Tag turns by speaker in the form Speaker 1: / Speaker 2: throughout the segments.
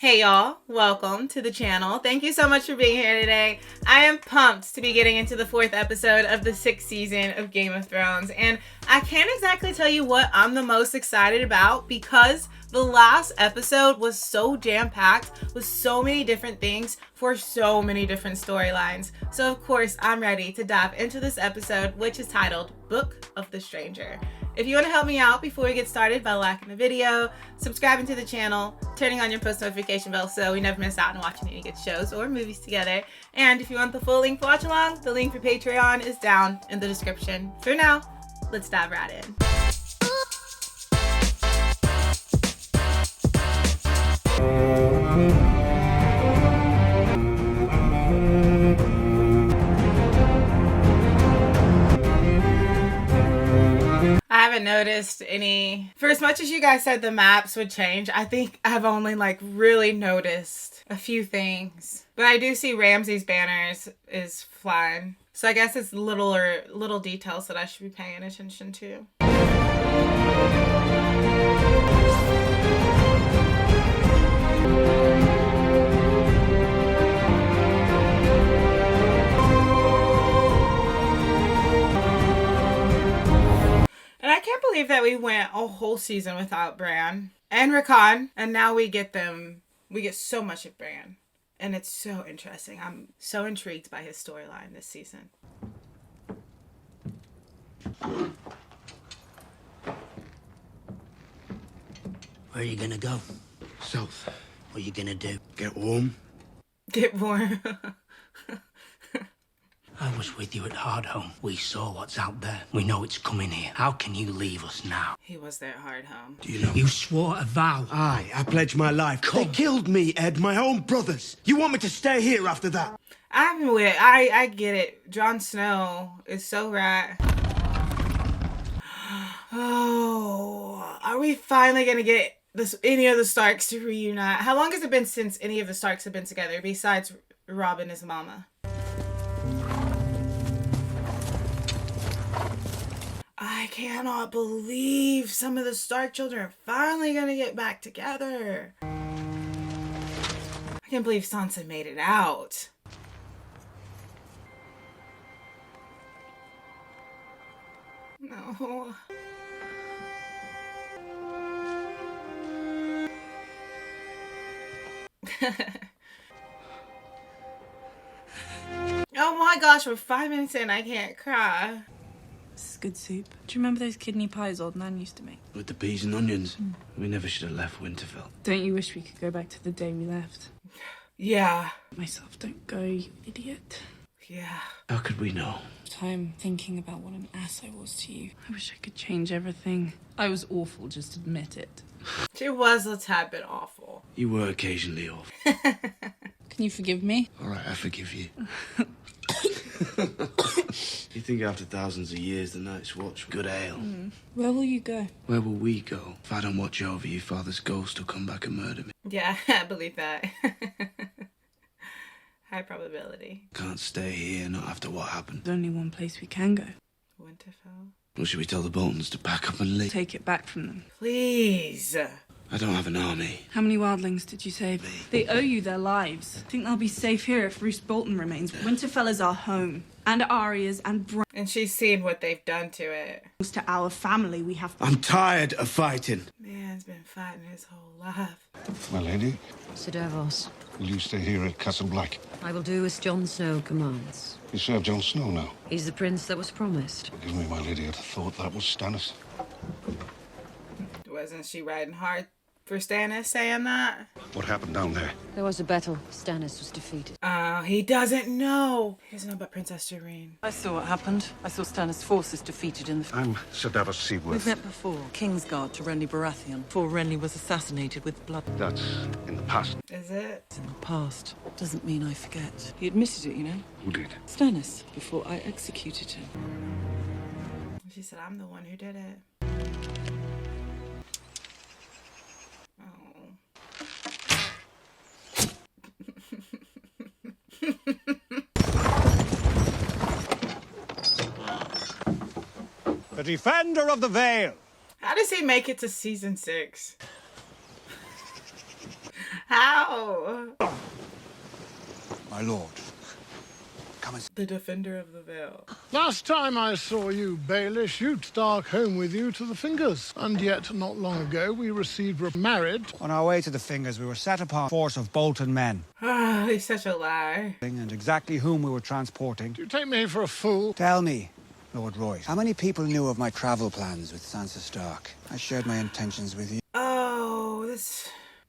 Speaker 1: Hey y'all, welcome to the channel. Thank you so much for being here today. I am pumped to be getting into the 4th episode of the 6th season of Game of Thrones, and I can't exactly tell you what I'm the most excited about because the last episode was so jam-packed with so many different things for so many different storylines. So of course, I'm ready to dive into this episode, which is titled Book of the Stranger. If you want to help me out before we get started by liking the video, subscribing to the channel, turning on your post notification bell so we never miss out on watching any good shows or movies together. And if you want the full link for watch along, the link for Patreon is down in the description. For now, let's dive right in. I haven't noticed any, for as much as you guys said the maps would change, I think I've only really noticed a few things. But I do see Ramsey's banners is flying. So I guess it's little details that I should be paying attention to. And I can't believe that we went a whole season without Bran and Rickon, and now we get so much of Bran. And it's so interesting. I'm so intrigued by his storyline this season.
Speaker 2: Where are you gonna go?
Speaker 3: South.
Speaker 2: What are you gonna do?
Speaker 3: Get warm.
Speaker 1: Get warm.
Speaker 2: I was with you at Hardhome. We saw what's out there. We know it's coming here. How can you leave us now?
Speaker 1: He was there at Hardhome.
Speaker 3: Do you know?
Speaker 2: You swore a vow.
Speaker 3: Aye, I pledged my life.
Speaker 2: Come.
Speaker 3: They killed me, Ed, my own brothers. You want me to stay here after that?
Speaker 1: I get it. Jon Snow is so right. Oh, are we finally gonna get any of the Starks to reunite? How long has it been since any of the Starks have been together besides Robb and his mama? I cannot believe some of the Stark children are finally gonna get back together. I can't believe Sansa made it out. No. Oh my gosh, we're 5 minutes in, I can't cry.
Speaker 4: This is good soup. Do you remember those kidney pies old Nan used to make?
Speaker 3: With the peas and onions. We never should have left Winterfell.
Speaker 4: Don't you wish we could go back to the day we left?
Speaker 1: Yeah.
Speaker 4: Myself, don't go, you idiot.
Speaker 1: Yeah.
Speaker 3: How could we know?
Speaker 4: Time thinking about what an ass I was to you. I wish I could change everything. I was awful, just admit it.
Speaker 1: She was a tad bit awful.
Speaker 3: You were occasionally off.
Speaker 4: Can you forgive me?
Speaker 3: All right, I forgive you. You think after thousands of years the Night's Watch, good ale.
Speaker 4: Where will you go?
Speaker 3: Where will we go? If I don't watch over you, Father's ghost will come back and murder me.
Speaker 1: Yeah, I believe that. High probability.
Speaker 3: Can't stay here, not after what happened.
Speaker 4: There's only one place we can go.
Speaker 1: Winterfell.
Speaker 3: Or should we tell the Boltons to pack up and leave?
Speaker 4: Take it back from them.
Speaker 1: Please.
Speaker 3: I don't have an army.
Speaker 4: How many wildlings did you save? They owe you their lives. Think they'll be safe here if Roose Bolton remains. Winterfell is our home. And Arya's and Bran's
Speaker 1: And she's seen what they've done to it.
Speaker 4: to our family. We have...
Speaker 3: I'm tired of fighting.
Speaker 1: Man's been fighting his whole life.
Speaker 5: My lady,
Speaker 6: Sir Davos,
Speaker 5: will you stay here at Castle Black?
Speaker 6: I will do as Jon Snow commands.
Speaker 5: You serve Jon Snow now.
Speaker 6: He's the prince that was promised.
Speaker 5: Forgive me, my lady, I'd thought that was Stannis.
Speaker 1: Wasn't she riding hard for Stannis saying that?
Speaker 5: What happened down there?
Speaker 6: There was a battle. Stannis was defeated.
Speaker 1: Oh, he doesn't know. He doesn't know about Princess Meereen.
Speaker 7: I saw what happened. I saw Stannis' forces defeated in the...
Speaker 5: I'm Sir Davos Seaworth.
Speaker 7: We've met before. Kingsguard to Renly Baratheon. Before Renly was assassinated with blood.
Speaker 5: That's in the past.
Speaker 1: Is it?
Speaker 7: It's in the past. Doesn't mean I forget. He admitted it, you know.
Speaker 5: Who did?
Speaker 7: Stannis, before I executed him.
Speaker 1: She said, I'm the one who did it.
Speaker 8: The defender of the Vale.
Speaker 1: How does he make it to season 6? How?
Speaker 3: My lord. Come and
Speaker 1: The defender of the veil.
Speaker 9: Last time I saw you, Baelish, you'd Stark home with you to the Fingers. And yet, not long ago, we were married.
Speaker 10: On our way to the Fingers, we were set upon a force of Bolton men.
Speaker 1: Ah, he's such a lie.
Speaker 10: And exactly whom we were transporting.
Speaker 9: Do you take me for a fool?
Speaker 10: Tell me, Lord Royce, how many people knew of my travel plans with Sansa Stark? I shared my intentions with you.
Speaker 1: Oh,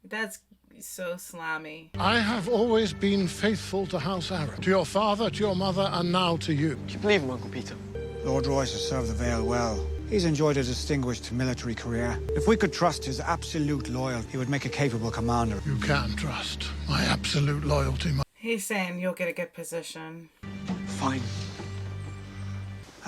Speaker 1: that's so slimy.
Speaker 9: I have always been faithful to House Aaron. To your father, to your mother, and now to you.
Speaker 11: Do you believe him, Uncle Peter?
Speaker 10: Lord Royce has served the Vale well. He's enjoyed a distinguished military career. If we could trust his absolute loyalty, he would make a capable commander.
Speaker 9: You can trust my absolute loyalty.
Speaker 1: He's saying you'll get a good position.
Speaker 11: Fine.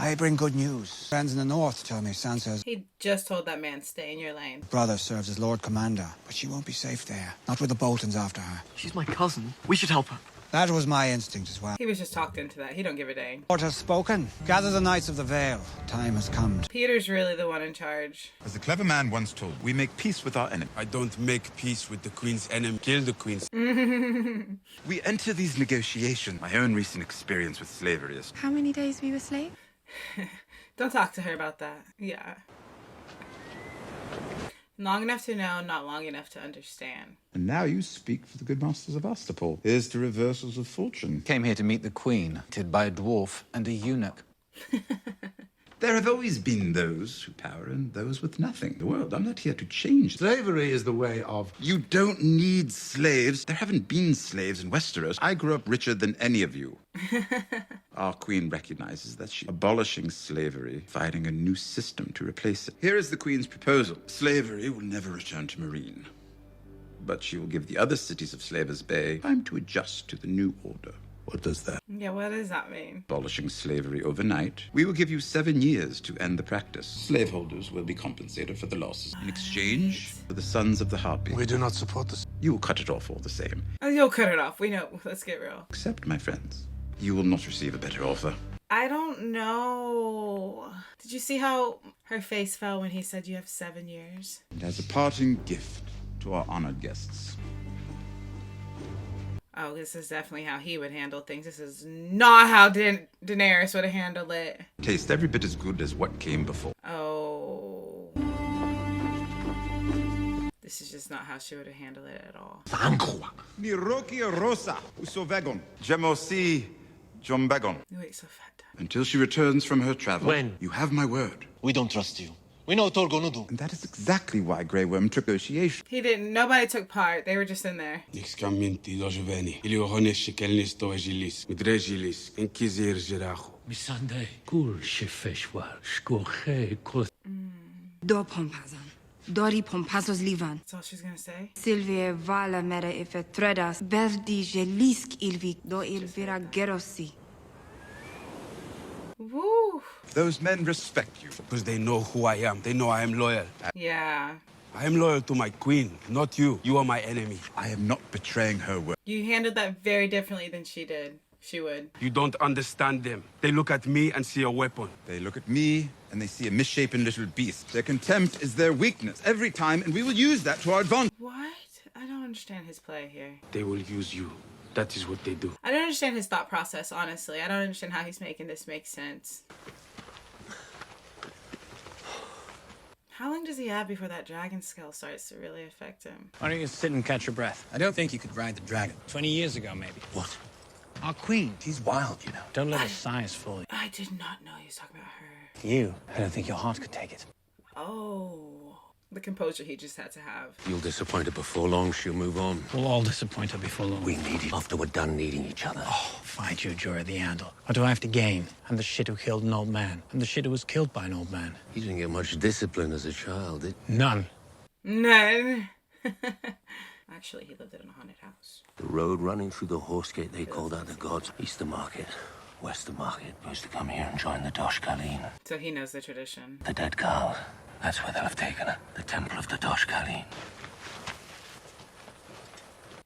Speaker 10: I bring good news. Friends in the north tell me Sansa's
Speaker 1: He just told that man, stay in your lane.
Speaker 10: brother serves as Lord Commander, but she won't be safe there. Not with the Boltons after her.
Speaker 11: She's my cousin. We should help her.
Speaker 10: That was my instinct as well.
Speaker 1: He was just talked into that. He don't give a dang.
Speaker 10: Lord has spoken. Gather the Knights of the Vale. Time has come.
Speaker 1: Peter's really the one in charge.
Speaker 12: As a clever man once told, we make peace with our enemy.
Speaker 13: I don't make peace with the Queen's enemy. Kill the Queen's.
Speaker 12: We enter these negotiations. My own recent experience with slavery is...
Speaker 14: How many days we were slaves?
Speaker 1: Don't talk to her about that. Yeah. Long enough to know, not long enough to understand.
Speaker 12: And now you speak for the good masters of Astapor. Here's to reversals of fortune.
Speaker 15: Came here to meet the Queen, led by a dwarf and a eunuch.
Speaker 12: There have always been those who power and those with nothing. The world, I'm not here to change. Slavery is the way of... You don't need slaves. There haven't been slaves in Westeros. I grew up richer than any of you. Our queen recognizes that she's abolishing slavery, finding a new system to replace it. Here is the queen's proposal. Slavery will never return to Meereen. But she will give the other cities of Slavers Bay time to adjust to the new order. What does that?
Speaker 1: Yeah, what does that mean?
Speaker 12: Abolishing slavery overnight. We will give you 7 years to end the practice. Slaveholders will be compensated for the losses. In exchange for the sons of the Harpy.
Speaker 3: We do not support this.
Speaker 12: You will cut it off all the same.
Speaker 1: Oh, you'll cut it off. We know. Let's get real.
Speaker 12: Except, my friends, you will not receive a better offer.
Speaker 1: I don't know. Did you see how her face fell when he said you have 7 years?
Speaker 12: And as a parting gift to our honored guests.
Speaker 1: Oh, this is definitely how he would handle things. This is not how Daenerys would have handled it.
Speaker 12: Taste every bit as good as what came before.
Speaker 1: Oh. This is just not how she would have handled it at all.
Speaker 12: Mi rokia rosa usovegon. Gemosi jombegon.
Speaker 1: You ate so fat.
Speaker 12: Until she returns from her travel.
Speaker 11: When?
Speaker 12: You have my word.
Speaker 11: We don't trust you. We know what we're gonna do.
Speaker 12: And that is exactly why Grey Worm took negotiation.
Speaker 1: He didn't. Nobody took part. They were just in there.
Speaker 13: Nixcaminti dojeveni. Iliohones shekelnis toegilis. Midregilis. Inkizir giracho.
Speaker 2: Misande. Kul shefeshwar. Shkoche kos.
Speaker 14: Do pompazan. Dori pompazos livan.
Speaker 1: That's all she's gonna say.
Speaker 14: Silvie vala mere ife tredas. Berdi gelisk ilvi do ilvira gerosi.
Speaker 1: Woo.
Speaker 12: Those men respect you.
Speaker 13: Because they know who I am. They know I am loyal.
Speaker 1: Yeah.
Speaker 13: I am loyal to my queen, not you. You are my enemy.
Speaker 12: I am not betraying her word.
Speaker 1: You handled that very differently than she did. She would.
Speaker 13: You don't understand them. They look at me and see a weapon.
Speaker 12: They look at me and they see a misshapen little beast. Their contempt is their weakness every time, and we will use that to our advantage.
Speaker 1: What? I don't understand his play here.
Speaker 13: They will use you. That is what they do.
Speaker 1: I don't understand his thought process, honestly. I don't understand how he's making this make sense. How long does he have before that dragon scale starts to really affect him?
Speaker 16: Why don't you sit and catch your breath? I don't think you could ride the dragon. 20 years ago, maybe.
Speaker 2: What?
Speaker 16: Our queen. She's wild, you know. Don't let her size fool you.
Speaker 1: I did not know he was talking about her.
Speaker 16: You. I don't think your heart could take it.
Speaker 1: Oh. The composure he just had to have.
Speaker 2: You'll disappoint her before long. She'll move on.
Speaker 16: We'll all disappoint her before long.
Speaker 2: We need it after we're done needing each other.
Speaker 16: Oh, fight you, Jorah the Andal. What do I have to gain? I'm the shit who killed an old man. I'm the shit who was killed by an old man.
Speaker 2: You didn't get much discipline as a child, did you?
Speaker 16: None.
Speaker 1: None. Actually, he lived in a haunted house.
Speaker 2: The road running through the horse gate they called out the gods. Easter Market, Wester Market. Used to come here and join the Dosh Khaleen.
Speaker 1: So he knows the tradition.
Speaker 2: The dead cow. That's where they'll have taken her. The temple of the Dosh Khaleen.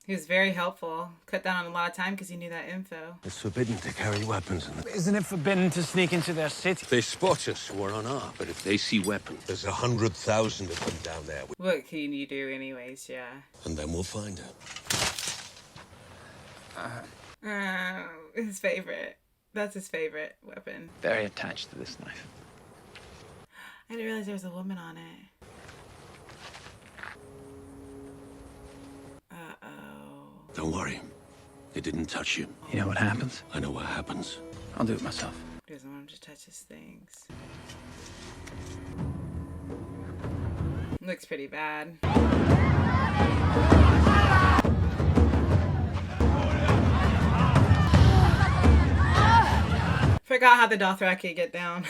Speaker 1: He was very helpful. Cut down on a lot of time because he knew that info.
Speaker 2: It's forbidden to carry weapons in the...
Speaker 16: Isn't it forbidden to sneak into their city?
Speaker 2: If they spot us, we're unarmed. But if they see weapons, there's 100,000 of them down there.
Speaker 1: What can you do anyways, yeah.
Speaker 2: And then we'll find her.
Speaker 1: His favorite. That's his favorite weapon.
Speaker 16: Very attached to this knife.
Speaker 1: I didn't realize there was a woman on it.
Speaker 2: Don't worry. They didn't touch you.
Speaker 16: You know what happens?
Speaker 2: I know what happens.
Speaker 16: I'll do it myself.
Speaker 1: He doesn't want him to touch his things. Looks pretty bad. Forgot how the Dothrak could get down.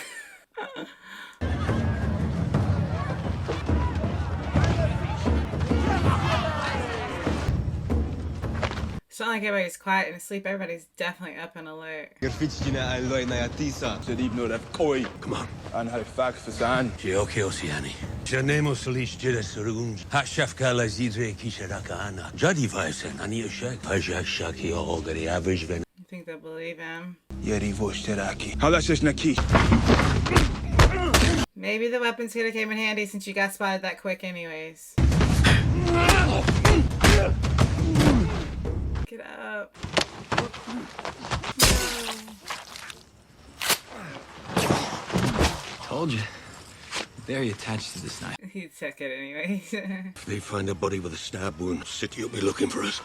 Speaker 1: It's not like everybody's quiet and asleep. Everybody's definitely up and alert.
Speaker 2: Come on. Geokiosiani. Janemos Lish Jiris Runj. Hashafka la Zidre Kisharakaana. Jadi Vaesen, Ania Shak. Pajak Shaki Ogari average ven.
Speaker 1: I think they'll believe him. Maybe the weapons could have came in handy since you got spotted that quick anyways. Get up.
Speaker 16: Told you. Very attached to this knife.
Speaker 1: He took it anyways.
Speaker 2: If they find a body with a stab wound, City will be looking for us.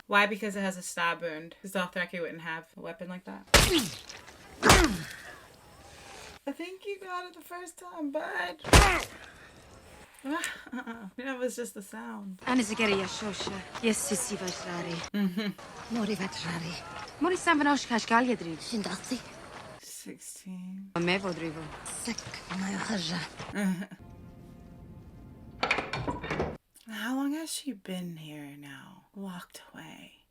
Speaker 1: Why? Because it has a stab wound. Because Dothraki wouldn't have a weapon like that. I think you got it the first time, bud. That was just the sound.
Speaker 14: Anizageri Yashosha. Yes, Sisi Vajrari. Mori Vajrari. Mori Sambanosh Kashgalyadri. Shindati.
Speaker 1: 16.
Speaker 14: Mevodrivo. Sek Mayahaja.
Speaker 1: How long has she been here now? Locked away.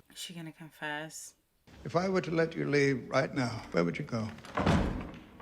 Speaker 1: Is she gonna confess?
Speaker 3: If I were to let you leave right now, where would you go?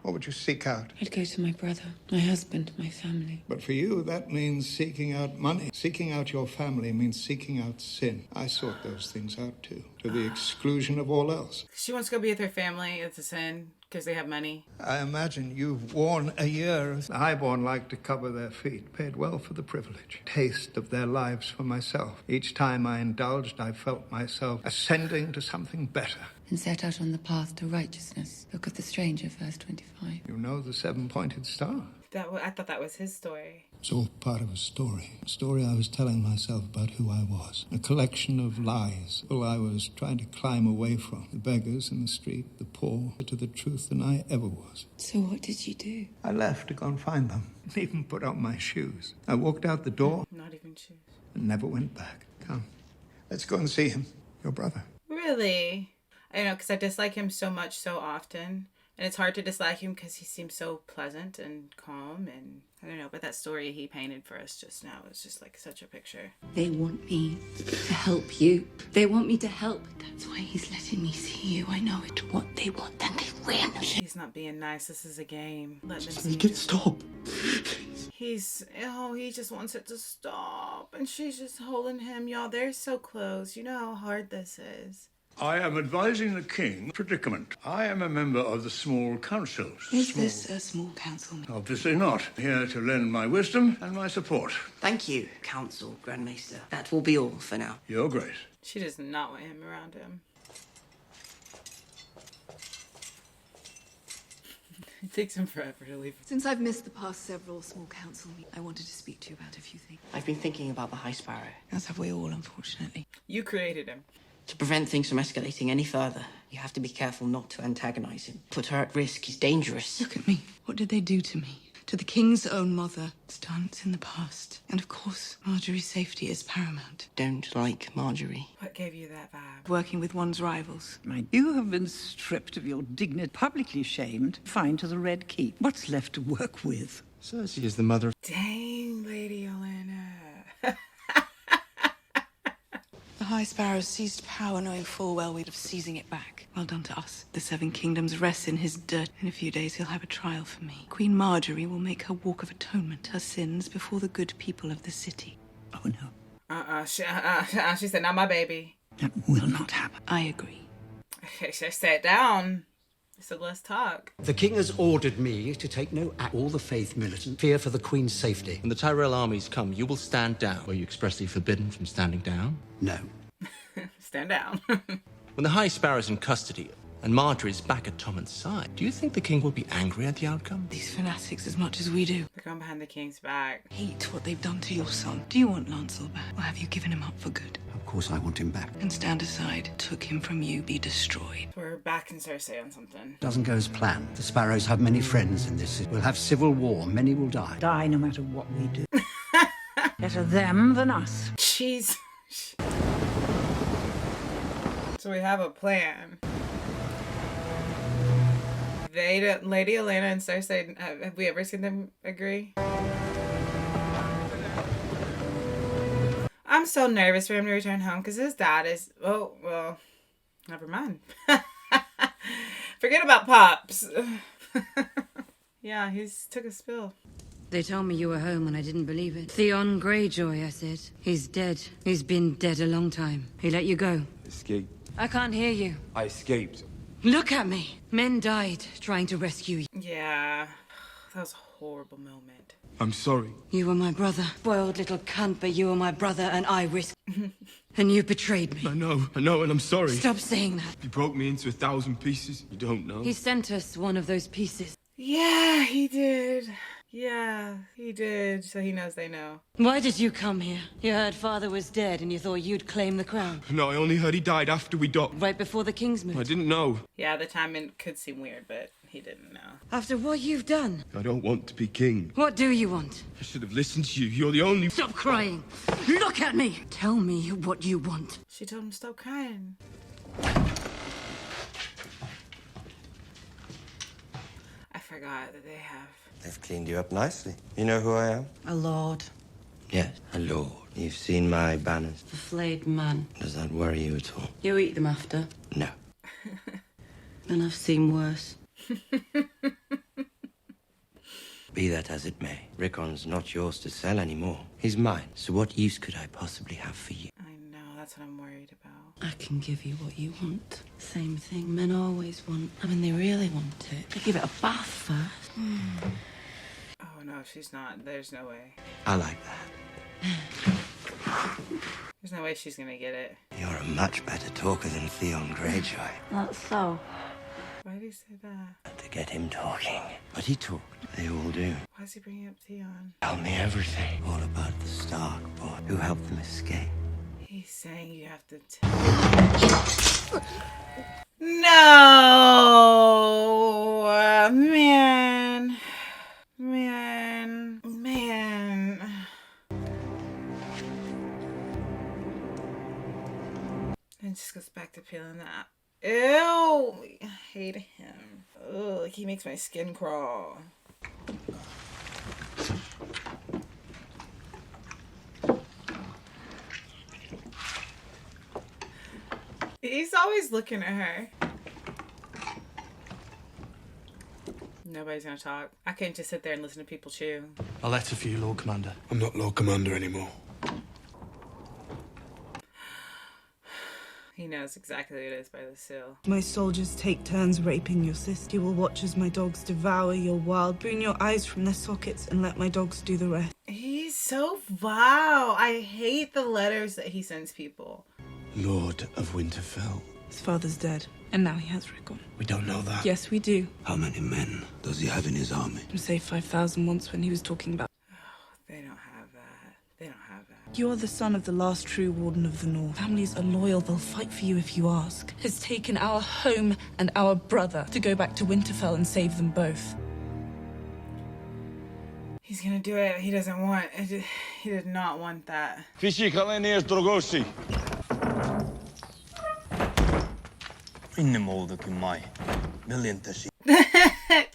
Speaker 3: What would you seek out?
Speaker 17: I'd go to my brother, my husband, my family.
Speaker 3: But for you, that means seeking out money. Seeking out your family means seeking out sin. I sought those things out too, to the exclusion of all else.
Speaker 1: She wants to go be with her family. It's a sin because they have money.
Speaker 3: I imagine you've worn a year. The highborn like to cover their feet, paid well for the privilege. Taste of their lives for myself. Each time I indulged, I felt myself ascending to something better.
Speaker 17: And set out on the path to righteousness. Look at the stranger, verse 25.
Speaker 3: You know the seven-pointed star?
Speaker 1: I thought that was his story.
Speaker 3: It's all part of a story. A story I was telling myself about who I was. A collection of lies. All I was trying to climb away from. The beggars in the street, the poor, to the truth than I ever was.
Speaker 17: So what did you do?
Speaker 3: I left to go and find them. Even put on my shoes. I walked out the door.
Speaker 1: Not even shoes.
Speaker 3: And never went back. Come, let's go and see him. Your brother.
Speaker 1: Really? I know, because I dislike him so much so often. And it's hard to dislike him because he seems so pleasant and calm. And I don't know, but that story he painted for us just now was just like such a picture.
Speaker 17: They want me to help you. They want me to help. That's why he's letting me see you. I know it. What they want, then they win.
Speaker 1: He's not being nice. This is a game. Let them see.
Speaker 11: Make it stop.
Speaker 1: He just wants it to stop. And she's just holding him. Y'all, they're so close. You know how hard this is.
Speaker 9: I am advising the king predicament. I am a member of the small councils.
Speaker 17: Is this a small council?
Speaker 9: Obviously not. Here to lend my wisdom and my support.
Speaker 18: Thank you, Council Grandmaster. That will be all for now.
Speaker 9: Your Grace.
Speaker 1: She does not want him around him. It takes him forever to leave.
Speaker 17: Since I've missed the past several small council meetings, I wanted to speak to you about a few things.
Speaker 18: I've been thinking about the High Sparrow.
Speaker 17: As have we all, unfortunately.
Speaker 1: You created him.
Speaker 18: To prevent things from escalating any further, you have to be careful not to antagonize him. Put her at risk. He's dangerous.
Speaker 17: Look at me. What did they do to me? To the king's own mother. Stunts in the past. And of course, Margaery's safety is paramount.
Speaker 18: Don't like Margaery.
Speaker 1: What gave you that vibe?
Speaker 17: Working with one's rivals.
Speaker 19: You have been stripped of your dignity, publicly shamed, fined to the Red Keep. What's left to work with?
Speaker 11: Cersei is the mother of...
Speaker 1: Dang, Lady Olenna.
Speaker 17: The
Speaker 7: High Sparrow seized power knowing full well we'd have seizing it back. Well done to us. The Seven Kingdoms rests in his dirt. In a few days he'll have a trial for me. Queen Margaery will make her walk of atonement, her sins before the good people of the city.
Speaker 19: Oh, no.
Speaker 1: She said, not my baby.
Speaker 19: That will not happen.
Speaker 7: I agree.
Speaker 1: Okay, she sat down. So let's talk.
Speaker 20: The king has ordered me to take no act. All the faith militant fear for the queen's safety.
Speaker 21: When the Tyrell armies come, you will stand down. Were you expressly forbidden from standing down?
Speaker 20: No.
Speaker 1: Stand down.
Speaker 21: When the High Sparrow's in custody and Margaery's back at Tommen's side, do you think the king will be angry at the outcome?
Speaker 7: These fanatics as much as we do.
Speaker 1: They're going behind the king's back.
Speaker 7: Hate what they've done to your son. Do you want Lancel back, or have you given him up for good?
Speaker 20: Of course I want him back.
Speaker 7: And stand aside. Took him from you, be destroyed.
Speaker 1: We're back in Cersei on something.
Speaker 20: Doesn't go as planned. The Sparrows have many friends in this city. We'll have civil war. Many will die.
Speaker 19: Die no matter what we do. Better them than us.
Speaker 1: Jeez. So we have a plan. Lady Olenna and Cersei, have we ever seen them agree? I'm so nervous for him to return home because his dad is... Oh, well, never mind. Forget about Pops. Yeah, he's took a spill.
Speaker 6: They told me you were home and I didn't believe it. Theon Greyjoy, I said. He's dead. He's been dead a long time. He let you go.
Speaker 22: Escape.
Speaker 6: I can't hear you.
Speaker 22: I escaped.
Speaker 6: Look at me. Men died trying to rescue you.
Speaker 1: Yeah, that was a horrible moment.
Speaker 22: I'm sorry.
Speaker 6: You were my brother. Spoiled little cunt, but you were my brother and I risked. And you betrayed me.
Speaker 22: I know, and I'm sorry.
Speaker 6: Stop saying that.
Speaker 22: You broke me into 1,000 pieces. You don't know.
Speaker 6: He sent us one of those pieces.
Speaker 1: Yeah, he did. Yeah, he did. So he knows they know.
Speaker 6: Why did you come here? You heard father was dead and you thought you'd claim the crown.
Speaker 22: No, I only heard he died after we docked.
Speaker 6: Right before the king's move.
Speaker 22: I didn't know.
Speaker 1: Yeah, the timing could seem weird, but he didn't know.
Speaker 6: After what you've done.
Speaker 22: I don't want to be king.
Speaker 6: What do you want?
Speaker 22: I should have listened to you. You're the only...
Speaker 6: Stop crying. Look at me. Tell me what you want.
Speaker 1: She told him to stop crying. I forgot that they have...
Speaker 23: They've cleaned you up nicely. You know who I am?
Speaker 6: A lord.
Speaker 23: Yes, a lord. You've seen my banners.
Speaker 6: A flayed man.
Speaker 23: Does that worry you at all?
Speaker 6: You eat them after.
Speaker 23: No.
Speaker 6: And I've seen worse.
Speaker 23: Be that as it may, Rickon's not yours to sell anymore. He's mine. So what use could I possibly have for you?
Speaker 1: I know, that's what I'm worried about.
Speaker 6: I can give you what you want. Same thing men always want. I mean, they really want it. They give it a bath first.
Speaker 1: Oh no, she's not. There's no way.
Speaker 23: I like that.
Speaker 1: There's no way she's gonna get it.
Speaker 23: You're a much better talker than Theon Greyjoy.
Speaker 6: That's so.
Speaker 1: Why did he say that?
Speaker 23: To get him talking. But he talked. They all do.
Speaker 1: Why is he bringing up Theon?
Speaker 23: Tell me everything. All about the Stark boy who helped them escape.
Speaker 1: He's saying you have to No! Man. And just goes back to peeling that. Ew! I hate him. Ugh, he makes my skin crawl. He's always looking at her. Nobody's gonna talk. I can't just sit there and listen to people chew.
Speaker 16: A letter for you, Lord Commander.
Speaker 22: I'm not Lord Commander anymore.
Speaker 1: He knows exactly who it is by the seal.
Speaker 4: My soldiers take turns raping your sister. You will watch as my dogs devour your wild. Prune your eyes from their sockets and let my dogs do the rest.
Speaker 1: He's so vile. I hate the letters that he sends people.
Speaker 22: Lord of Winterfell.
Speaker 4: His father's dead, and now he has Rickon.
Speaker 22: We don't know that.
Speaker 4: Yes, we do.
Speaker 22: How many men does he have in his army?
Speaker 4: I say 5,000 once when he was talking about...
Speaker 1: They don't have that. They don't have that.
Speaker 4: You are the son of the last true Warden of the North. Families are loyal. They'll fight for you if you ask. Has taken our home and our brother to go back to Winterfell and save them both.
Speaker 1: He's gonna do it. He doesn't want... He did not want that.
Speaker 22: Fishy Kalenias Drogosi.
Speaker 11: In the mold of my million.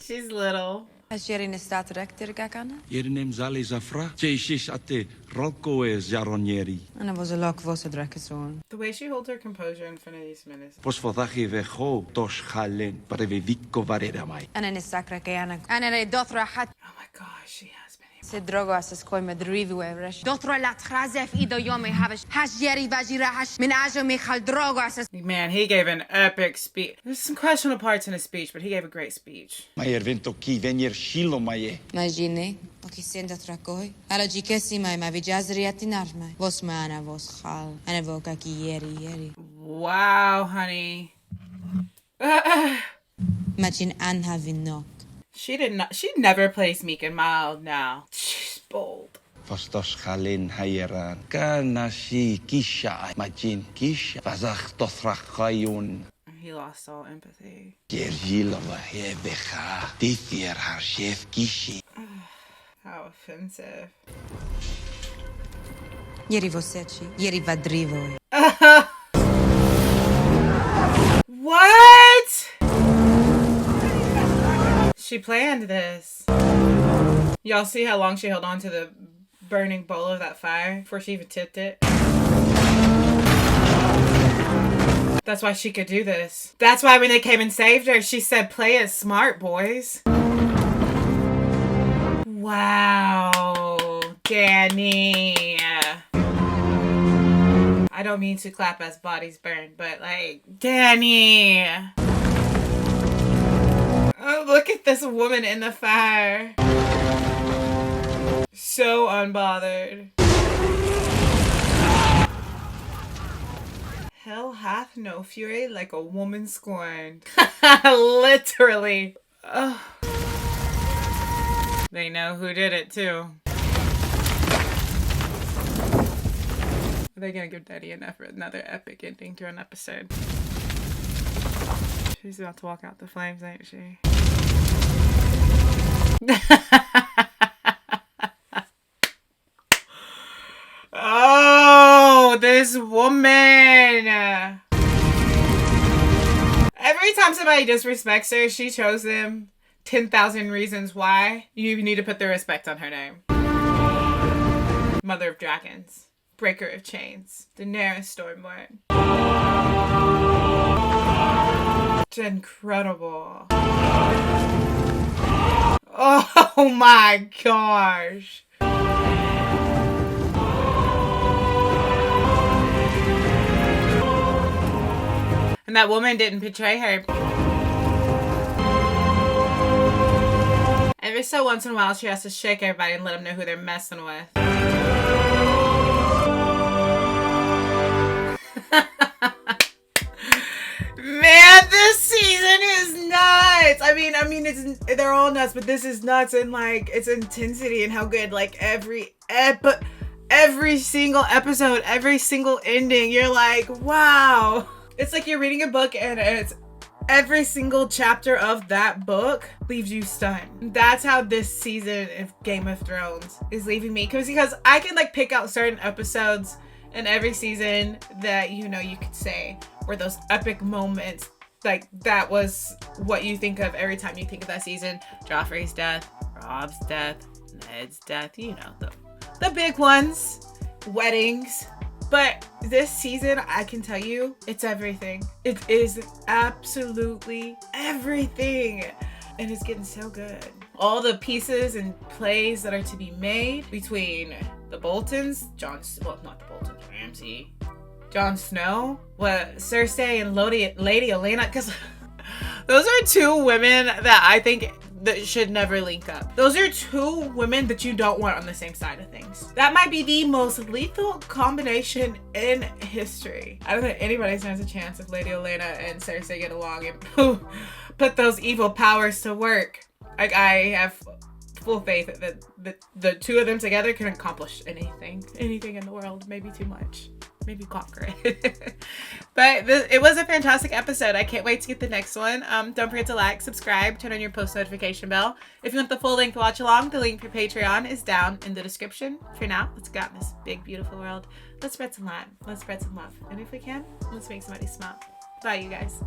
Speaker 1: She's little.
Speaker 14: Asjerin is staat rector gakana.
Speaker 22: Jerinem zali zafra. Cheishish ate rolkoe zaronieri.
Speaker 14: And it was a lock was a drakkezoon.
Speaker 1: The way she holds her composure in front of these men is...
Speaker 22: Pos fodachi vecho tosh chalen. Pareve viko varera mai.
Speaker 14: And in is sacra keana. And in a Dothrak hat.
Speaker 1: Oh my gosh, she has been...
Speaker 14: Se drogo as is koi med rivu evresh. Dothrak lat grazef ido yome havish. Hasjeri vajirahash. Min ajo michal drogo as is...
Speaker 1: Man, he gave an epic speech. There's some questionable parts in his speech, but he gave a great speech.
Speaker 22: Maier vento ki venir shilo maie.
Speaker 14: Majine. Okay, send Dothrak koi. Ala jikesi mai ma vijazri atinarma. Vos mana vos khal. And evoka ki yeri.
Speaker 1: Wow, honey.
Speaker 14: Machin anha vinok.
Speaker 1: She never plays meek and mild now. She's bold.
Speaker 22: Fostos chalen hayeran. Kanashi kisha. Majin kisha. Vazach Dothrak chayun.
Speaker 1: He lost all empathy.
Speaker 22: Gergilova hebecha. Tithir har chef kishi.
Speaker 1: How offensive.
Speaker 14: Yeri vosechi. Yeri vadrivo.
Speaker 1: What? She planned this. Y'all see how long she held on to the burning bowl of that fire before she even tipped it? That's why she could do this. That's why when they came and saved her, she said, play it smart, boys. Wow, Danny. I don't mean to clap as bodies burn, but like, Danny. Oh, look at this woman in the fire. So unbothered. Hell hath no fury like a woman scorned. Literally. Ugh. They know who did it too. Are they gonna give Daddy another epic ending to an episode? She's about to walk out the flames, ain't she? Oh, this woman. Every time somebody disrespects her, she shows them 10,000 reasons why you need to put the respect on her name. Mother of Dragons. Breaker of Chains. Daenerys Stormborn. It's incredible. Oh my gosh. And that woman didn't betray her. Every so once in a while, she has to shake everybody and let them know who they're messing with. Man, this season is nuts. I mean, they're all nuts, but this is nuts in like its intensity and how good. Like every single episode, every single ending, you're like, wow. It's like you're reading a book and it's every single chapter of that book leaves you stunned. That's how this season of Game of Thrones is leaving me. Because I can like pick out certain episodes in every season that, you know, you could say were those epic moments. Like that was what you think of every time you think of that season. Joffrey's death, Rob's death, Ned's death, you know, the big ones, weddings. But this season, I can tell you, it's everything. It is absolutely everything. And it's getting so good. All the pieces and plays that are to be made between the Boltons, not the Boltons, Ramsey, Jon Snow, Cersei and Lady Olenna, because those are two women that I think that should never link up. Those are two women that you don't want on the same side of things. That might be the most lethal combination in history. I don't think anybody stands a chance if Lady Olenna and Cersei get along and put those evil powers to work. Like, I have full faith that the two of them together can accomplish anything in the world. Maybe too much. Maybe conquer it. But it was a fantastic episode. I can't wait to get the next one. Don't forget to like, subscribe, turn on your post notification bell. If you want the full link to watch along, the link for Patreon is down in the description. For now, let's go out in this big, beautiful world. Let's spread some light. Let's spread some love. And if we can, let's make somebody smile. Bye, you guys.